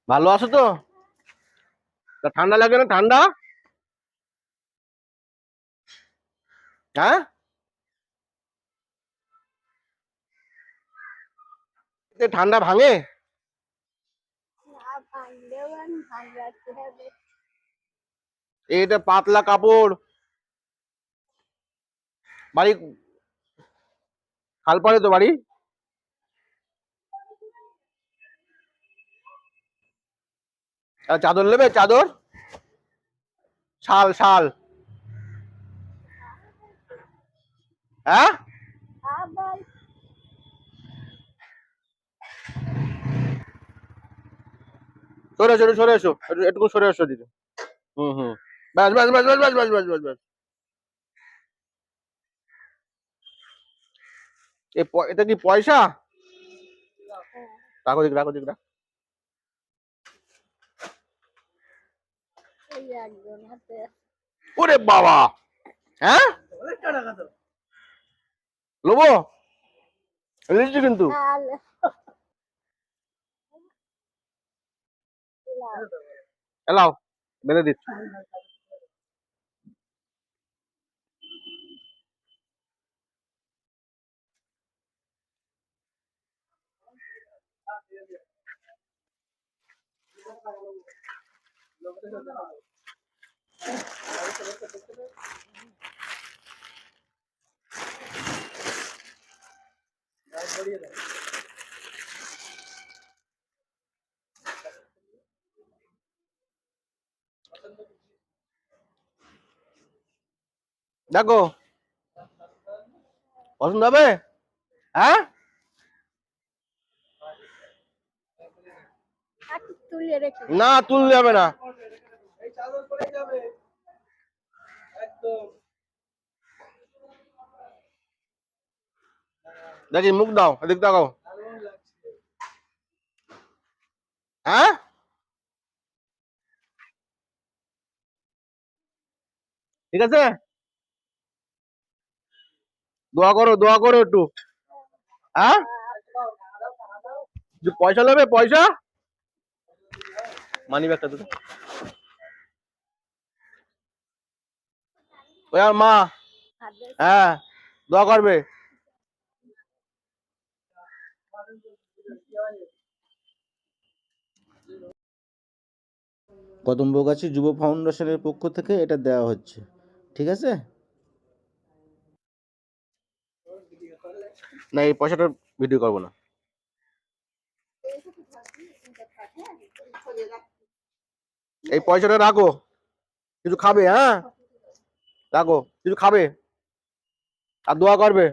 ভালো আছো তো? তা ঠান্ডা লাগে না? ঠান্ডা? হ্যাঁ, এতে ঠান্ডা ভাঙে? এটা পাতলা কাপড়। বাড়ি খালপাড়ে তো বাড়ি। আর চাদর নেবে? চাদর, শাল শাল। হ্যাঁ, সরে সরে সরে এসো, একটু সরে এসো দিদি। হুম হুম, ব্যাস ব্যাস ব্যাস ব্যাস ব্যাস ব্যাস ব্যাস ব্যাস ব্যাস। এটা কি পয়সা? রাখো দিক, রাখো দিক, রাখ। ওরে বাবা! হ্যাঁ, লোবো লিখছি কিন্তু। এলাও, বেঁধে দিচ্ছি। দেখো, পছন্দ হবে? হ্যাঁ, না তুললে হবে না। দেখি মুখ দাও, এদিক তাকাও। হ্যাঁ, ঠিক আছে, দোয়া করো, দোয়া করো একটু। হ্যাঁ, পয়সা নেবে? পয়সা, মানি ব্যাগটা তো। ওই আমার মা। হ্যাঁ, দোয়া করবে। কদম্বগাছি যুব ফাউন্ডেশনের পক্ষ থেকে এটা দেওয়া হচ্ছে, ঠিক আছে? না, এই পয়সাটা ভিডিও করবো না। এই পয়সাটা রাখো, কিছু খাবে? হ্যাঁ, রাখো, কিছু খাবে আর দোয়া করবে।